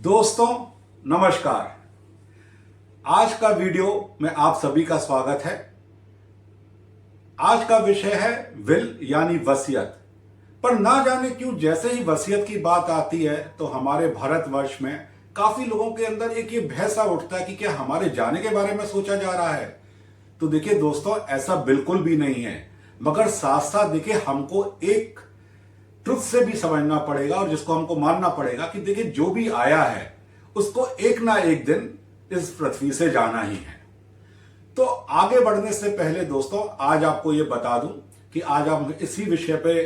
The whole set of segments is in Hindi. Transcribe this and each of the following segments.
दोस्तों नमस्कार। आज का वीडियो में आप सभी का स्वागत है। आज का विषय है विल यानी वसीयत। पर ना जाने क्यों जैसे ही वसीयत की बात आती है तो हमारे भारतवर्ष में काफी लोगों के अंदर एक ये भैसा उठता है कि क्या हमारे जाने के बारे में सोचा जा रहा है। तो देखिए दोस्तों, ऐसा बिल्कुल भी नहीं है, मगर साथ साथ देखिए हमको एक ट्रुथ से भी समझना पड़ेगा और जिसको हमको मानना पड़ेगा कि देखिए जो भी आया है उसको एक ना एक दिन इस पृथ्वी से जाना ही है। तो आगे बढ़ने से पहले दोस्तों, आज आपको ये बता दूं कि आज हम इसी विषय पे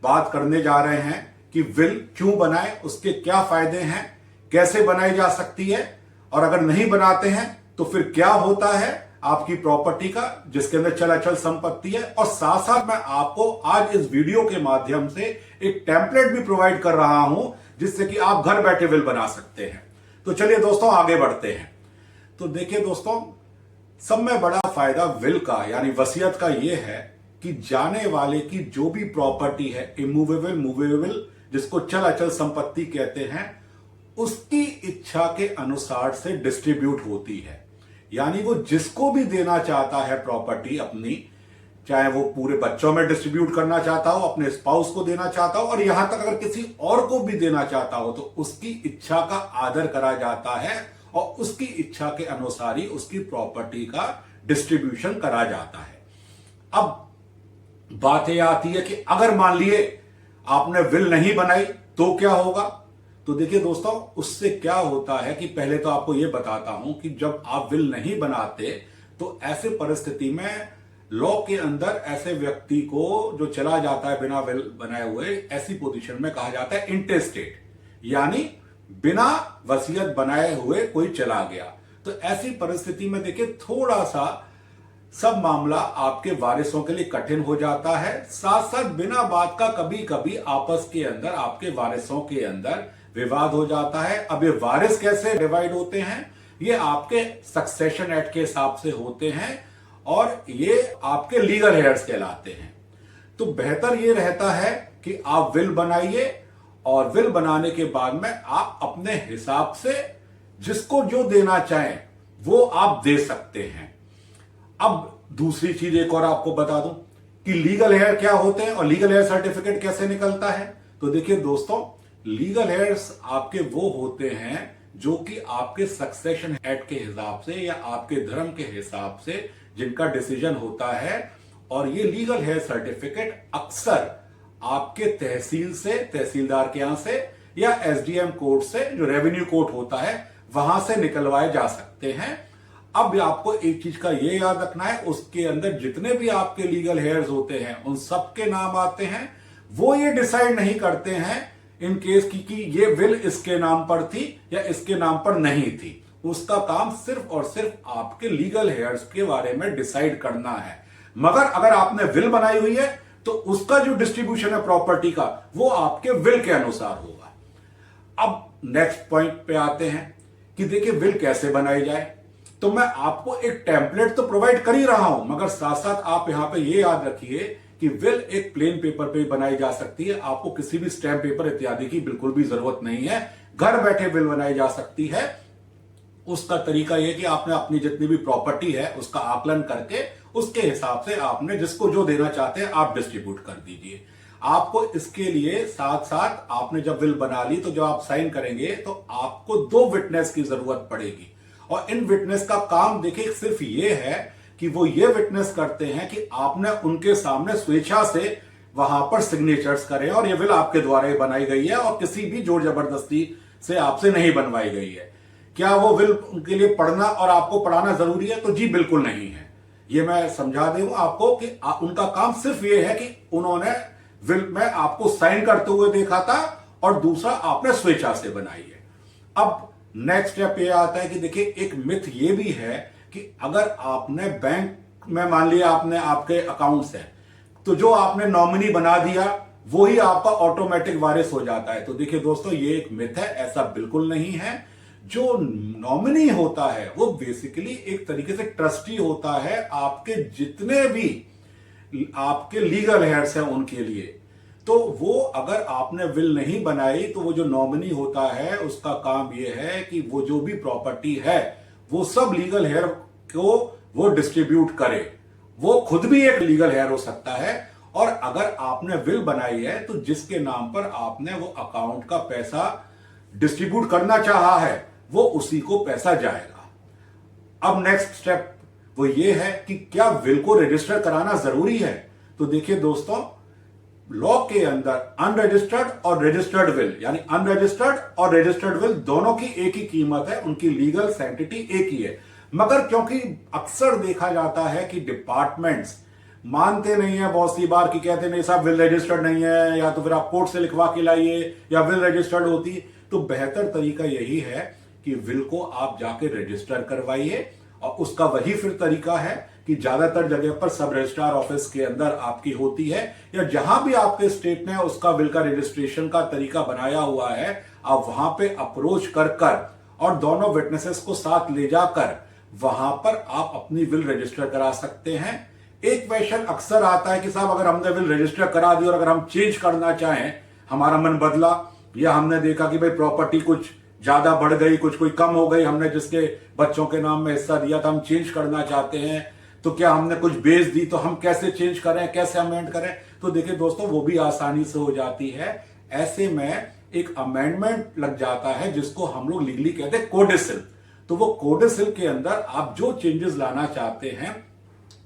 बात करने जा रहे हैं कि विल क्यों बनाए, उसके क्या फायदे हैं, कैसे बनाई जा सकती है, और अगर नहीं बनाते हैं तो फिर क्या होता है आपकी प्रॉपर्टी का जिसके अंदर चल अचल संपत्ति है। और साथ साथ मैं आपको आज इस वीडियो के माध्यम से एक टेम्पलेट भी प्रोवाइड कर रहा हूं जिससे कि आप घर बैठे विल बना सकते हैं। तो चलिए दोस्तों आगे बढ़ते हैं। तो देखिए दोस्तों, सब में बड़ा फायदा विल का यानी वसीयत का यह है कि जाने वाले की जो भी प्रॉपर्टी है, इमूवेबल मूवेबल जिसको चल अचल संपत्ति कहते हैं, उसकी इच्छा के अनुसार से डिस्ट्रीब्यूट होती है। यानी वो जिसको भी देना चाहता है प्रॉपर्टी अपनी, चाहे वो पूरे बच्चों में डिस्ट्रीब्यूट करना चाहता हो, अपने स्पाउस को देना चाहता हो, और यहां तक अगर किसी और को भी देना चाहता हो तो उसकी इच्छा का आदर करा जाता है और उसकी इच्छा के अनुसार ही उसकी प्रॉपर्टी का डिस्ट्रीब्यूशन करा जाता है। अब बात यह आती है कि अगर मान लिए आपने विल नहीं बनाई तो क्या होगा। तो देखिए दोस्तों, उससे क्या होता है कि पहले तो आपको यह बताता हूं कि जब आप विल नहीं बनाते तो ऐसे परिस्थिति में लॉ के अंदर ऐसे व्यक्ति को जो चला जाता है बिना विल बनाए हुए, ऐसी पोजीशन में कहा जाता है इंटेस्टेट, यानी बिना वसीयत बनाए हुए कोई चला गया। तो ऐसी परिस्थिति में देखिए थोड़ा सा सब मामला आपके वारिसों के लिए कठिन हो जाता है। साथ साथ बिना बात का कभी कभी आपस के अंदर आपके वारिसों के अंदर विवाद हो जाता है। अब ये वारिस कैसे डिवाइड होते हैं, ये आपके सक्सेशन एक्ट के हिसाब से होते हैं और ये आपके लीगल हेयर्स कहलाते हैं। तो बेहतर ये रहता है कि आप विल बनाइए और विल बनाने के बाद में आप अपने हिसाब से जिसको जो देना चाहें वो आप दे सकते हैं। अब दूसरी चीज एक और आपको बता दूं कि लीगल हेयर क्या होते हैं और लीगल हेयर सर्टिफिकेट कैसे निकलता है। तो देखिए दोस्तों, लीगल हेयर्स आपके वो होते हैं जो कि आपके सक्सेशन एक्ट के हिसाब से या आपके धर्म के हिसाब से जिनका डिसीजन होता है। और ये लीगल हेयर सर्टिफिकेट अक्सर आपके तहसील से, तहसीलदार के यहां से, या एसडीएम कोर्ट से, जो रेवेन्यू कोर्ट होता है, वहां से निकलवाए जा सकते हैं। अब आपको एक चीज का ये याद रखना है, उसके अंदर जितने भी आपके लीगल हेयर्स होते हैं उन सबके नाम आते हैं। वो ये डिसाइड नहीं करते हैं इन केस की ये विल इसके नाम पर थी या इसके नाम पर नहीं थी। उसका काम सिर्फ और सिर्फ आपके लीगल हेयर्स के बारे में डिसाइड करना है। मगर अगर आपने विल बनाई हुई है तो उसका जो डिस्ट्रीब्यूशन है प्रॉपर्टी का वो आपके विल के अनुसार होगा। अब नेक्स्ट पॉइंट पे आते हैं कि देखिए विल कैसे बनाई जाए। तो मैं आपको एक टेम्पलेट तो प्रोवाइड कर ही रहा हूं, मगर साथ साथ आप यहां पे ये याद रखिए कि विल एक प्लेन पेपर पे बनाई जा सकती है। आपको किसी भी स्टैम्प पेपर इत्यादि की बिल्कुल भी जरूरत नहीं है, घर बैठे विल बनाई जा सकती है। उसका तरीका यह कि आपने अपनी जितनी भी प्रॉपर्टी है उसका आकलन करके उसके हिसाब से आपने जिसको जो देना चाहते हैं आप डिस्ट्रीब्यूट कर दीजिए। आपको इसके लिए साथ साथ आपने जब विल बना ली तो जब आप साइन करेंगे तो आपको 2 विटनेस की जरूरत पड़ेगी। और इन विटनेस का काम देखिए सिर्फ ये है कि वो ये विटनेस करते हैं कि आपने उनके सामने स्वेच्छा से वहां पर सिग्नेचर्स करें और ये विल आपके द्वारा ही बनाई गई है और किसी भी जोर जबरदस्ती से आपसे नहीं बनवाई गई है। क्या वो विल उनके लिए पढ़ना और आपको पढ़ाना जरूरी है? तो जी बिल्कुल नहीं है। ये मैं समझा दूं आपको कि उनका काम सिर्फ ये है कि उन्होंने विल में आपको साइन करते हुए देखा था और दूसरा आपने स्वेच्छा से बनाई है। अब नेक्स्ट स्टेप ये आता है कि देखिए एक मिथ ये भी है कि अगर आपने बैंक में मान लिया आपने आपके अकाउंट्स है तो जो आपने नॉमिनी बना दिया वो ही आपका ऑटोमेटिक वारिस हो जाता है। तो देखिए दोस्तों, ये एक मिथ है, ऐसा बिल्कुल नहीं है। जो नॉमिनी होता है वो बेसिकली एक तरीके से ट्रस्टी होता है आपके जितने भी आपके लीगल हेयर्स हैं उनके लिए। तो वो अगर आपने विल नहीं बनाई तो वो जो नॉमिनी होता है उसका काम ये है कि वो जो भी प्रॉपर्टी है वो सब लीगल हेयर को वो डिस्ट्रीब्यूट करे। वो खुद भी एक लीगल हेयर हो सकता है। और अगर आपने विल बनाई है तो जिसके नाम पर आपने वो अकाउंट का पैसा डिस्ट्रीब्यूट करना चाहा है वो उसी को पैसा जाएगा। अब नेक्स्ट स्टेप वो ये है कि क्या विल को रजिस्टर कराना जरूरी है। तो देखिए दोस्तों, लॉ के अंदर अनरजिस्टर्ड और रजिस्टर्ड विल यानी अनरजिस्टर्ड और रजिस्टर्ड विल दोनों की एक ही कीमत है, उनकी लीगल सैंक्टिटी एक ही है। मगर क्योंकि अक्सर देखा जाता है कि डिपार्टमेंट्स मानते नहीं है बहुत सी बार, कि कहते नहीं साहब विल रजिस्टर्ड नहीं है, या तो फिर आप कोर्ट से लिखवा के लाइए, या विल रजिस्टर्ड होती। तो बेहतर तरीका यही है कि विल को आप जाके रजिस्टर करवाइए। और उसका वही फिर तरीका है कि ज्यादातर जगह पर सब रजिस्ट्रार ऑफिस के अंदर आपकी होती है, या जहां भी आपके स्टेट ने उसका विल का रजिस्ट्रेशन का तरीका बनाया हुआ है, आप वहां पे अप्रोच कर और दोनों विटनेसेस को साथ ले जाकर वहां पर आप अपनी विल रजिस्टर करा सकते हैं। एक क्वेश्चन अक्सर आता है कि साहब अगर हमने विल रजिस्टर करा दी और अगर हम चेंज करना चाहें, हमारा मन बदला, या हमने देखा कि भाई प्रॉपर्टी कुछ ज्यादा बढ़ गई, कुछ कोई कम हो गई, हमने जिसके बच्चों के नाम में हिस्सा दिया था हम चेंज करना चाहते हैं, तो क्या हमने कुछ बेच दी, तो हम कैसे चेंज करें, कैसे अमेंड करें। तो देखिए दोस्तों, वो भी आसानी से हो जाती है। ऐसे में एक अमेंडमेंट लग जाता है जिसको हम लोग लीगली कहते हैं कोडिसिल। तो वो कोडिसिल के अंदर आप जो चेंजेस लाना चाहते हैं,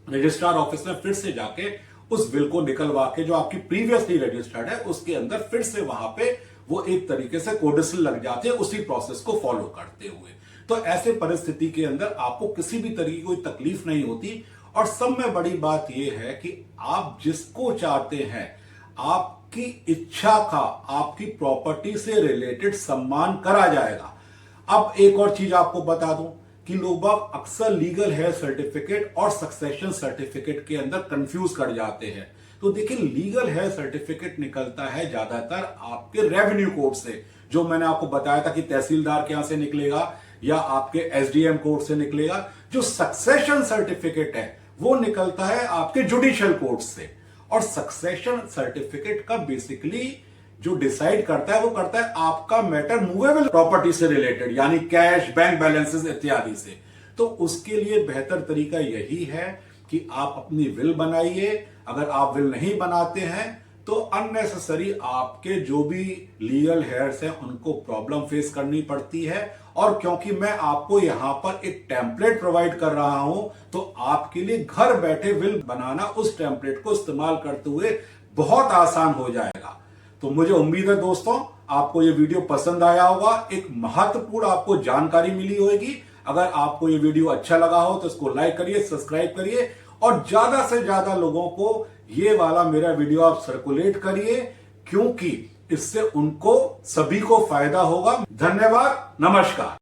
रजिस्ट्रार ऑफिस में फिर से जाके उस विल को निकलवा के जो आपकी प्रीवियसली रजिस्टर्ड है उसके अंदर फिर से वहां पे वो एक तरीके से कोडिसिल लग जाते हैं, उसी प्रोसेस को फॉलो करते हुए। तो ऐसे परिस्थिति के अंदर आपको किसी भी तरह की कोई तकलीफ नहीं होती। और सब में बड़ी बात यह है कि आप जिसको चाहते हैं, आपकी इच्छा का आपकी प्रॉपर्टी से रिलेटेड सम्मान करा जाएगा। अब एक और चीज आपको बता दूं कि लोग बाग अक्सर लीगल हेयर सर्टिफिकेट और सक्सेशन सर्टिफिकेट के अंदर कंफ्यूज कर जाते हैं। तो देखिए, लीगल हेयर सर्टिफिकेट निकलता है ज्यादातर आपके रेवेन्यू कोर्ट से, जो मैंने आपको बताया था कि तहसीलदार के यहां से निकलेगा या आपके एसडीएम कोर्ट से निकलेगा। जो सक्सेशन सर्टिफिकेट है वो निकलता है आपके जुडिशियल कोर्ट से। और सक्सेशन सर्टिफिकेट का बेसिकली जो डिसाइड करता है वो करता है आपका मैटर मूवेबल प्रॉपर्टी से रिलेटेड, यानी कैश, बैंक बैलेंसेस इत्यादि से। तो उसके लिए बेहतर तरीका यही है कि आप अपनी विल बनाइए। अगर आप विल नहीं बनाते हैं तो अननेसेसरी आपके जो भी लीगल हेयर्स हैं उनको प्रॉब्लम फेस करनी पड़ती है। और क्योंकि मैं आपको यहां पर एक टेम्पलेट प्रोवाइड कर रहा हूं, तो आपके लिए घर बैठे विल बनाना उस टेम्पलेट को इस्तेमाल करते हुए बहुत आसान हो जाएगा। तो मुझे उम्मीद है दोस्तों आपको ये वीडियो पसंद आया होगा, एक महत्वपूर्ण आपको जानकारी मिली होगी। अगर आपको ये वीडियो अच्छा लगा हो तो इसको लाइक करिए, सब्सक्राइब करिए और ज्यादा से ज्यादा लोगों को ये वाला मेरा वीडियो आप सर्कुलेट करिए, क्योंकि इससे उनको सभी को फायदा होगा। धन्यवाद, नमस्कार।